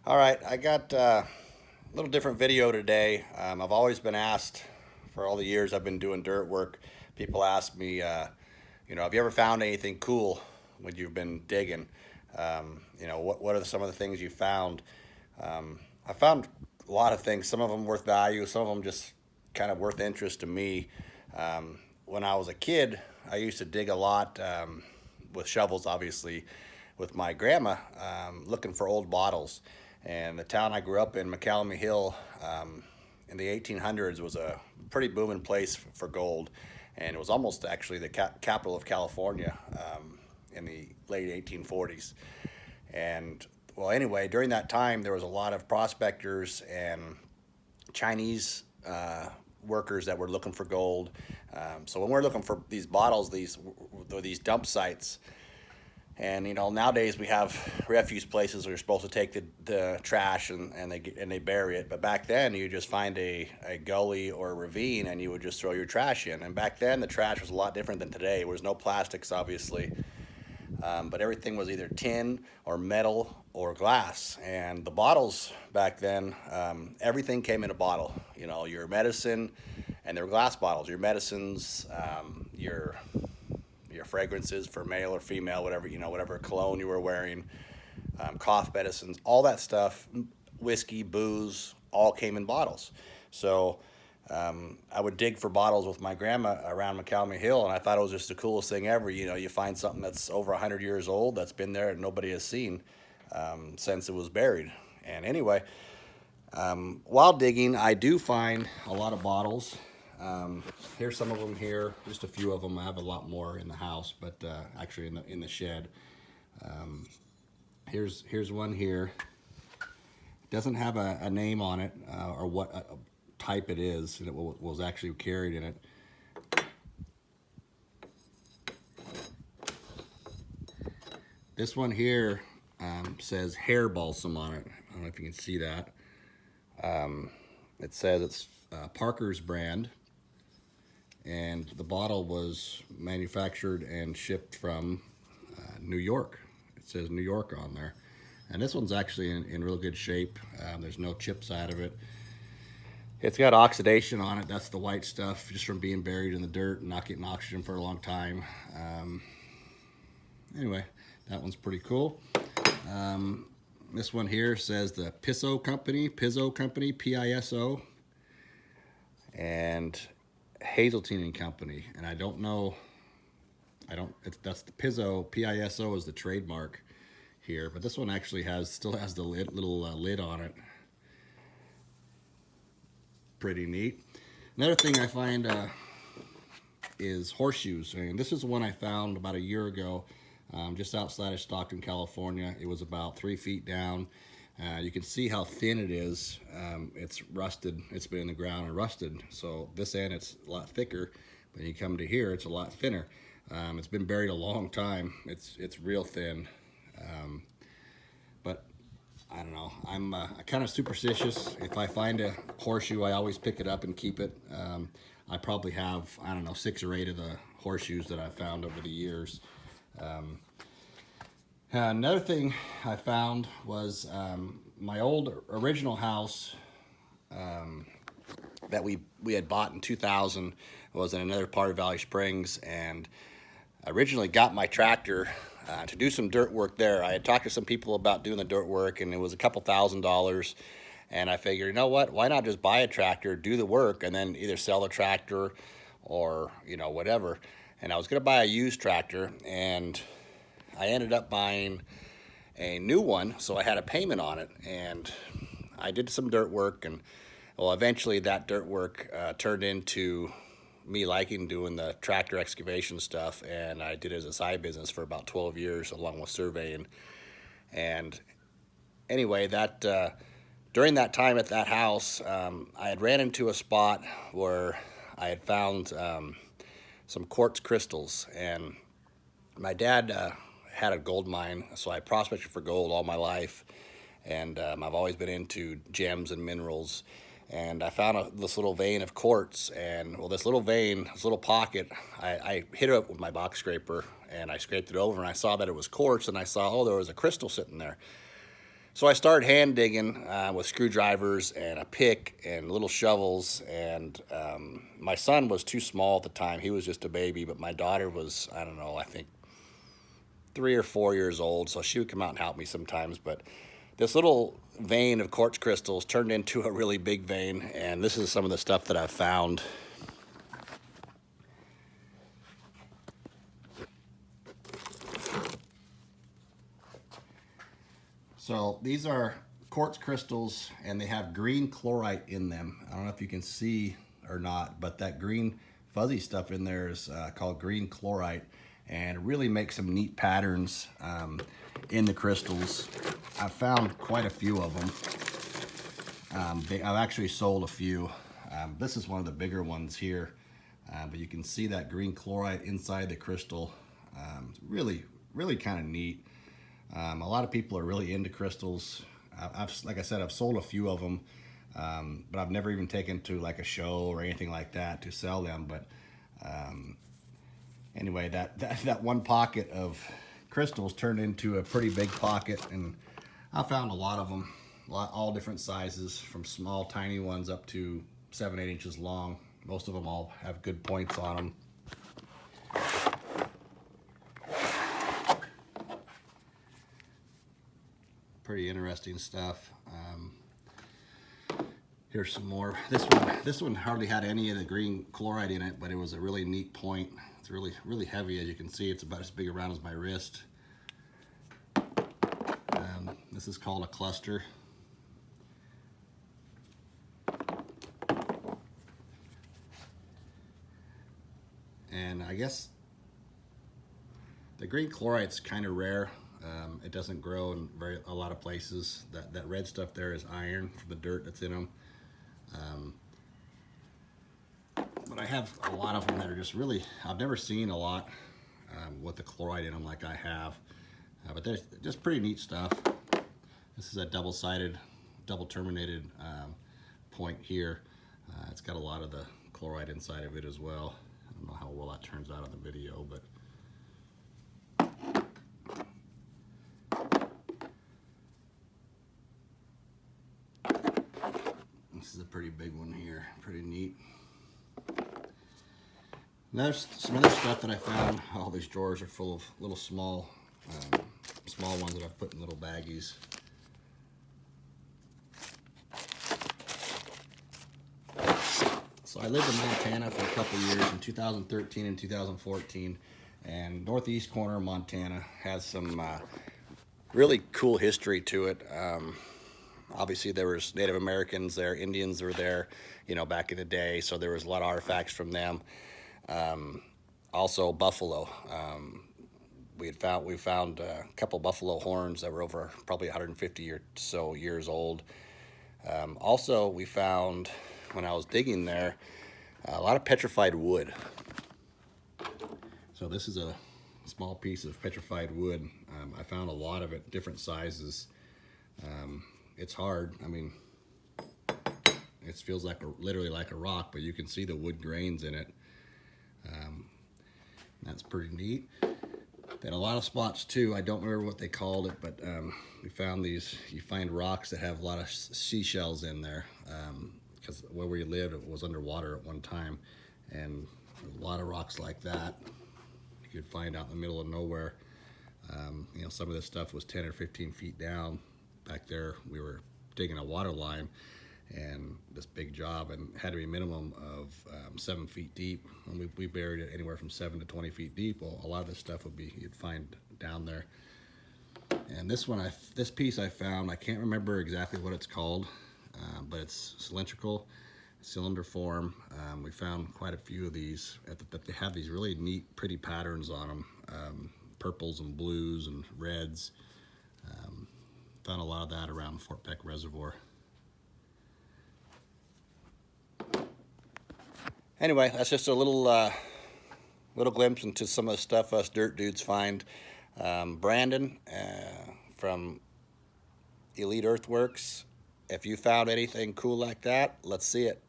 All right, I got a little different video today. I've always been asked for all the years I've been doing dirt work. People ask me, have you ever found anything cool when you've been digging? What are some of the things you found? I found a lot of things. Some of them worth value. Some of them just kind of worth interest to me. When I was a kid, I used to dig a lot with shovels, obviously, with my grandma, looking for old bottles. And the town I grew up in, McCallum Hill, in the 1800s was a pretty booming place for gold. And it was almost actually the capital of California in the late 1840s. And well, anyway, during that time, there was a lot of prospectors and Chinese workers that were looking for gold. So when we're looking for these bottles, these dump sites, and nowadays we have refuse places where you're supposed to take the trash and they bury it. But back then you just find a gully or a ravine and you would just throw your trash in. And back then the trash was a lot different than today. There was no plastics, obviously, but everything was either tin or metal or glass. And the bottles back then, everything came in a bottle. Your medicine, and they were glass bottles. Your medicines, your fragrances for male or female, whatever cologne you were wearing, cough medicines, all that stuff, whiskey, booze, all came in bottles. So I would dig for bottles with my grandma around McCallum Hill, and I thought it was just the coolest thing ever. You find something that's over 100 years old that's been there and nobody has seen since it was buried. And anyway, while digging, I do find a lot of bottles. Here's some of them here, just a few of them. I have a lot more in the house, but actually in the shed. Here's one here. It doesn't have a name on it or what type it is, and it was actually carried in it. This one here says hair balsam on it. I don't know if you can see that. It says it's Parker's brand, and the bottle was manufactured and shipped from New York. It says New York on there. And this one's actually in real good shape. There's no chips out of it. It's got oxidation on it. That's the white stuff just from being buried in the dirt and not getting oxygen for a long time. Anyway, that one's pretty cool. This one here says the Pizzo Company, P-I-S-O, and Hazeltine and Company. And I don't know, that's the Pizzo, P-I-S-O is the trademark here, but this one actually still has the little lid on it. Pretty neat. Another thing I find is horseshoes, and this is one I found about a year ago, just outside of Stockton, California. It was about 3 feet down. You can see how thin it is. It's rusted. It's been in the ground and rusted. So this end it's a lot thicker, but you come to here, it's a lot thinner. It's been buried a long time. It's real thin. But I don't know. I'm kind of superstitious. If I find a horseshoe, I always pick it up and keep it. I probably have, I don't know, 6 or 8 of the horseshoes that I've found over the years. Another thing I found was my old original house that we had bought in 2000 was in another part of Valley Springs, and I originally got my tractor to do some dirt work there. I had talked to some people about doing the dirt work, and it was a couple $1,000s. And I figured, you know what? Why not just buy a tractor, do the work, and then either sell the tractor or whatever. And I was going to buy a used tractor, and I ended up buying a new one, so I had a payment on it. And I did some dirt work, and well, eventually that dirt work turned into me liking doing the tractor excavation stuff, and I did it as a side business for about 12 years along with surveying. And anyway, that during that time at that house, I had ran into a spot where I had found some quartz crystals, and my dad had a gold mine, so I prospected for gold all my life, and I've always been into gems and minerals. And I found this little vein of quartz, and well, this little vein, this little pocket, I hit it up with my box scraper, and I scraped it over, and I saw that it was quartz, and I saw, oh, there was a crystal sitting there. So I started hand digging with screwdrivers and a pick and little shovels. And my son was too small at the time. He was just a baby, but my daughter was, I don't know, I think 3 or 4 years old. So she would come out and help me sometimes. But this little vein of quartz crystals turned into a really big vein. And this is some of the stuff that I've found. So these are quartz crystals, and they have green chlorite in them. I don't know if you can see or not, but that green fuzzy stuff in there is called green chlorite, and it really makes some neat patterns in the crystals. I've found quite a few of them. I've actually sold a few. This is one of the bigger ones here, but you can see that green chlorite inside the crystal. Really kind of neat. A lot of people are really into crystals. Like I said, I've sold a few of them, but I've never even taken to like a show or anything like that to sell them. But anyway, that one pocket of crystals turned into a pretty big pocket, and I found a lot of them, all different sizes, from small, tiny ones up to 7-8 inches long. Most of them all have good points on them. Pretty interesting stuff. Here's some more. This one hardly had any of the green chloride in it, but it was a really neat point. It's really heavy, as you can see. It's about as big around as my wrist. This is called a cluster. And I guess the green chlorite's kind of rare. It doesn't grow in a lot of places. That red stuff there is iron from the dirt that's in them. But I have a lot of them that are just really, I've never seen a lot with the chloride in them like I have. But they're just pretty neat stuff. This is a double-sided, double-terminated point here. It's got a lot of the chloride inside of it as well. I don't know how well that turns out on the video, but this is a pretty big one here, pretty neat. And there's some other stuff that I found. All these drawers are full of little small ones that I've put in little baggies. So I lived in Montana for a couple years, in 2013 and 2014, and northeast corner of Montana has some really cool history to it. Obviously, there was Native Americans there, Indians were there, back in the day, so there was a lot of artifacts from them. Also, buffalo. We found a couple buffalo horns that were over probably 150 or so years old. Also, we found, when I was digging there, a lot of petrified wood. So this is a small piece of petrified wood. I found a lot of it, different sizes. It's hard. I mean, it feels like literally like a rock, but you can see the wood grains in it. That's pretty neat. Then a lot of spots too, I don't remember what they called it, but we found these, you find rocks that have a lot of seashells in there, because where we lived, it was underwater at one time, and a lot of rocks like that you could find out in the middle of nowhere. Some of this stuff was 10 or 15 feet down. Back there, we were digging a water line, and this big job, and had to be a minimum of 7 feet deep, and we buried it anywhere from 7 to 20 feet deep. Well, a lot of this stuff would be, you'd find down there. And this piece I found, I can't remember exactly what it's called, but it's cylindrical, cylinder form. We found quite a few of these, that they have these really neat, pretty patterns on them, purples and blues and reds. Found a lot of that around Fort Peck Reservoir. Anyway, that's just a little glimpse into some of the stuff us dirt dudes find. Brandon from Elite Earthworks, if you found anything cool like that, let's see it.